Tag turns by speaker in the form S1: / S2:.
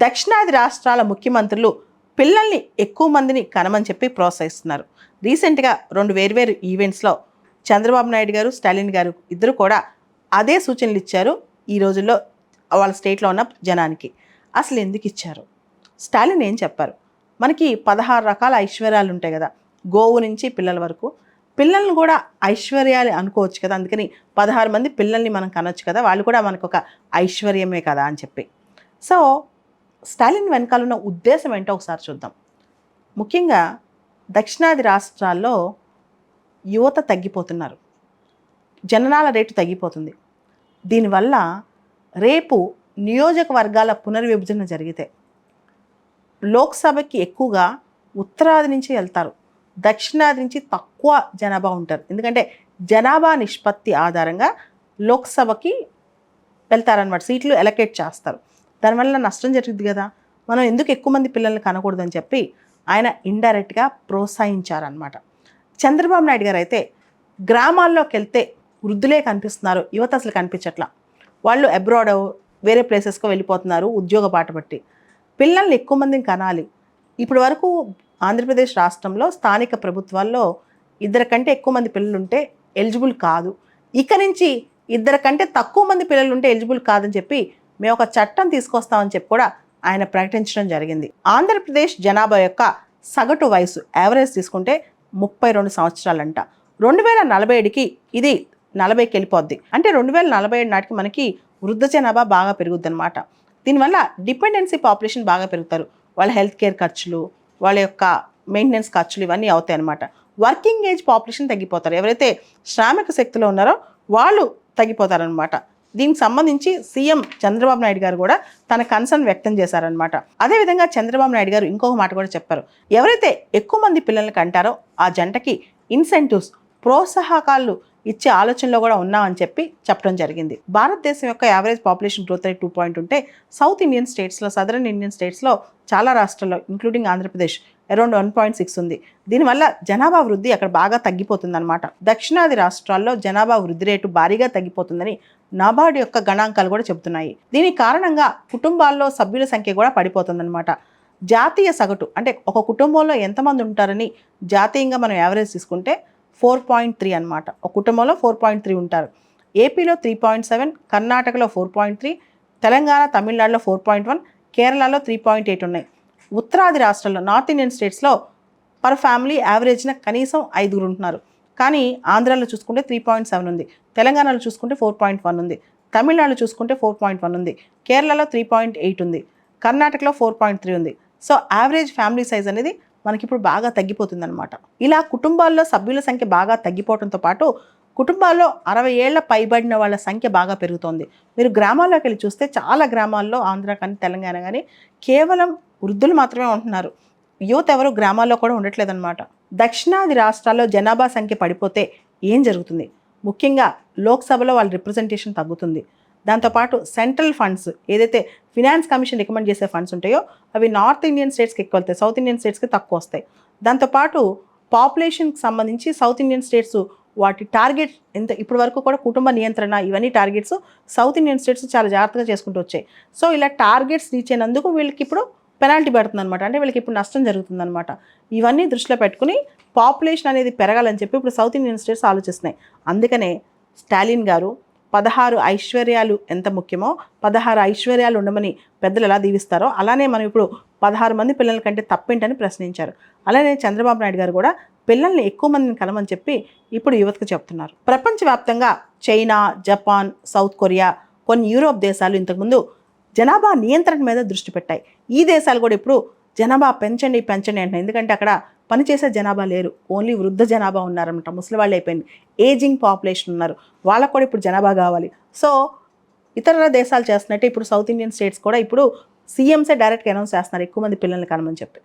S1: దక్షిణాది రాష్ట్రాల ముఖ్యమంత్రులు పిల్లల్ని ఎక్కువ మందిని కనమని చెప్పి ప్రోత్సహిస్తున్నారు. రీసెంట్గా 2 వేర్వేరు ఈవెంట్స్లో చంద్రబాబు నాయుడు గారు, స్టాలిన్ గారు ఇద్దరు కూడా అదే సూచనలు ఇచ్చారు ఈ రోజుల్లో వాళ్ళ స్టేట్లో ఉన్న జనానికి. అసలు ఎందుకు ఇచ్చారు? స్టాలిన్ ఏం చెప్పారు? మనకి 16 రకాల ఐశ్వర్యాలు ఉంటాయి కదా, గోవు నుంచి పిల్లల వరకు. పిల్లల్ని కూడా ఐశ్వర్యాలు అనుకోవచ్చు కదా, అందుకని 16 మంది పిల్లల్ని మనం కనొచ్చు కదా, వాళ్ళు కూడా మనకు ఒక ఐశ్వర్యమే కదా అని చెప్పి. సో స్టాలిన్ వెనకాల ఉన్న ఉద్దేశం ఏంటో ఒకసారి చూద్దాం. ముఖ్యంగా దక్షిణాది రాష్ట్రాల్లో యువత తగ్గిపోతున్నారు, జననాల రేటు తగ్గిపోతుంది. దీనివల్ల రేపు నియోజకవర్గాల పునర్విభజన జరిగితే లోక్సభకి ఎక్కువగా ఉత్తరాది నుంచి వెళ్తారు, దక్షిణాది నుంచి తక్కువ జనాభా ఉంటారు. ఎందుకంటే జనాభా నిష్పత్తి ఆధారంగా లోక్సభకి వెళ్తారనమాట, సీట్లు ఎలకేట్ చేస్తారు. దానివల్ల నష్టం జరుగుతుంది కదా, మనం ఎందుకు ఎక్కువ మంది పిల్లల్ని కనకూడదని చెప్పి ఆయన ఇండైరెక్ట్గా ప్రోత్సహించారనమాట. చంద్రబాబు నాయుడు గారు అయితే గ్రామాల్లోకి వెళ్తే వృద్ధులే కనిపిస్తున్నారు, యువత అసలు కనిపించట్లా. వాళ్ళు అబ్రాడ్ వేరే ప్లేసెస్కి వెళ్ళిపోతున్నారు ఉద్యోగ బాట బట్టి. పిల్లల్ని ఎక్కువ మందిని కనాలి. ఇప్పటి వరకు ఆంధ్రప్రదేశ్ రాష్ట్రంలో స్థానిక ప్రభుత్వాల్లో 2 కంటే ఎక్కువ మంది పిల్లలు ఉంటే ఎలిజిబుల్ కాదు, ఇక నుంచి 2 కంటే తక్కువ మంది పిల్లలు ఉంటే ఎలిజిబుల్ కాదని చెప్పి మేము ఒక చట్టం తీసుకొస్తామని చెప్పి కూడా ఆయన ప్రకటించడం జరిగింది. ఆంధ్రప్రదేశ్ జనాభా యొక్క సగటు వయసు యావరేజ్ తీసుకుంటే 32 సంవత్సరాలంట. 2047కి ఇది 40కి వెళ్ళిపోద్ది. అంటే 2047 నాటికి మనకి వృద్ధ జనాభా బాగా పెరుగుద్ది అనమాట. దీనివల్ల డిపెండెన్సీ పాపులేషన్ బాగా పెరుగుతారు. వాళ్ళ హెల్త్ కేర్ ఖర్చులు, వాళ్ళ యొక్క మెయింటెనెన్స్ ఖర్చులు ఇవన్నీ అవుతాయి అనమాట. వర్కింగ్ ఏజ్ పాపులేషన్ తగ్గిపోతారు, ఎవరైతే శ్రామిక శక్తిలో ఉన్నారో వాళ్ళు తగ్గిపోతారనమాట. దీనికి సంబంధించి సీఎం చంద్రబాబు నాయుడు గారు కూడా తన కన్సర్న్ వ్యక్తం చేశారనమాట. అదేవిధంగా చంద్రబాబు నాయుడు గారు ఇంకొక మాట కూడా చెప్పారు. ఎవరైతే ఎక్కువ మంది పిల్లల్ని కంటారో ఆ జంటకి ఇన్సెంటివ్స్, ప్రోత్సాహకాలు ఇచ్చే ఆలోచనలో కూడా ఉన్నామని చెప్పి చెప్పడం జరిగింది. భారతదేశం యొక్క యావరేజ్ పాపులేషన్ గ్రోత్ రేట్ 2 ఉంటే సౌత్ ఇండియన్ స్టేట్స్లో, సదరన్ ఇండియన్ స్టేట్స్లో చాలా రాష్ట్రాల్లో ఇంక్లూడింగ్ ఆంధ్రప్రదేశ్ అరౌండ్ 1.6 ఉంది. దీనివల్ల జనాభా వృద్ధి అక్కడ బాగా తగ్గిపోతుందన్నమాట. దక్షిణాది రాష్ట్రాల్లో జనాభా వృద్ధి రేటు భారీగా తగ్గిపోతుందని నాబార్డు యొక్క గణాంకాలు కూడా చెబుతున్నాయి. దీనికి కారణంగా కుటుంబాల్లో సభ్యుల సంఖ్య కూడా పడిపోతుందన్నమాట. జాతీయ సగటు అంటే ఒక కుటుంబంలో ఎంతమంది ఉంటారని జాతీయంగా మనం యావరేజ్ తీసుకుంటే 4.3 అనమాట. ఒక కుటుంబంలో 4.3 ఉంటారు. ఏపీలో 3.7, కర్ణాటకలో 4.3, తెలంగాణ, తమిళనాడులో 4.1, కేరళలో 3.8 ఉన్నాయి. ఉత్తరాది రాష్ట్రాల్లో నార్త్ ఇండియన్ స్టేట్స్లో పర్ ఫ్యామిలీ యావరేజ్న కనీసం 5 ఉంటున్నారు. కానీ ఆంధ్రాలో చూసుకుంటే 3.7 ఉంది, తెలంగాణలో చూసుకుంటే 4.1 ఉంది, తమిళనాడులో చూసుకుంటే 4.1 ఉంది, కేరళలో 3.8 ఉంది, కర్ణాటకలో 4.3 ఉంది. సో యావరేజ్ ఫ్యామిలీ సైజ్ అనేది మనకి ఇప్పుడు బాగా తగ్గిపోతుంది అనమాట. ఇలా కుటుంబాల్లో సభ్యుల సంఖ్య బాగా తగ్గిపోవడంతో పాటు కుటుంబాల్లో 60 ఏళ్ల పైబడిన వాళ్ళ సంఖ్య బాగా పెరుగుతోంది. మీరు గ్రామాల్లోకి వెళ్ళి చూస్తే చాలా గ్రామాల్లో ఆంధ్ర కానీ తెలంగాణ కానీ కేవలం వృద్ధులు మాత్రమే ఉంటున్నారు, యువత ఎవరు గ్రామాల్లో కూడా ఉండట్లేదన్నమాట. దక్షిణాది రాష్ట్రాల్లో జనాభా సంఖ్య పడిపోతే ఏం జరుగుతుంది? ముఖ్యంగా లోక్సభలో వాళ్ళ రిప్రజెంటేషన్ తగ్గుతుంది. దాంతోపాటు సెంట్రల్ ఫండ్స్ ఏదైతే ఫినాన్స్ కమిషన్ రికమెండ్ చేసే ఫండ్స్ ఉంటాయో అవి నార్త్ ఇండియన్ స్టేట్స్కి ఎక్కువ వెళ్తాయి, సౌత్ ఇండియన్ స్టేట్స్కి తక్కువ వస్తాయి. దాంతోపాటు పాపులేషన్కి సంబంధించి సౌత్ ఇండియన్ స్టేట్స్ వాటి టార్గెట్ ఎంత ఇప్పటి వరకు కూడా కుటుంబ నియంత్రణ ఇవన్నీ టార్గెట్స్ సౌత్ ఇండియన్ స్టేట్స్ చాలా జాగ్రత్తగా చేసుకుంటూ వచ్చాయి. సో ఇలా టార్గెట్స్ రీచ్ అయినందుకు వీళ్ళకి ఇప్పుడు పెనాల్టీ పడుతుంది అనమాట, అంటే వీళ్ళకి ఇప్పుడు నష్టం జరుగుతుందన్నమాట. ఇవన్నీ దృష్టిలో పెట్టుకుని పాపులేషన్ అనేది పెరగాలని చెప్పి ఇప్పుడు సౌత్ ఇండియన్ స్టేట్స్ ఆలోచిస్తున్నాయి. అందుకనే స్టాలిన్ గారు 16 ఐశ్వర్యాలు ఎంత ముఖ్యమో 16 ఐశ్వర్యాలు ఉండమని పెద్దలు ఎలా దీవిస్తారో అలానే మనం ఇప్పుడు 16 మంది పిల్లల కంటే తప్పేంటని ప్రశ్నించారు. అలానే చంద్రబాబు నాయుడు గారు కూడా పిల్లల్ని ఎక్కువ మందిని కనమని చెప్పి ఇప్పుడు యువతకు చెప్తున్నారు. ప్రపంచవ్యాప్తంగా చైనా, జపాన్, సౌత్ కొరియా, కొన్ని యూరోప్ దేశాలు ఇంతకుముందు జనాభా నియంత్రణ మీద దృష్టి పెట్టాయి. ఈ దేశాలు కూడా ఇప్పుడు జనాభా పెంచండి అంటున్నాయి. ఎందుకంటే అక్కడ పనిచేసే జనాభా లేరు, ఓన్లీ వృద్ధ జనాభా ఉన్నారన్నమాట, ముసలి వాళ్ళు అయిపోయింది, ఏజింగ్ పాపులేషన్ ఉన్నారు, వాళ్ళకు కూడా ఇప్పుడు జనాభా కావాలి. సో ఇతర దేశాలు చేస్తున్నట్టే ఇప్పుడు సౌత్ ఇండియన్ స్టేట్స్ కూడా ఇప్పుడు సీఎంసే డైరెక్ట్గా అనౌన్స్ చేస్తున్నారు ఎక్కువ మంది పిల్లల్ని కనమని చెప్పి.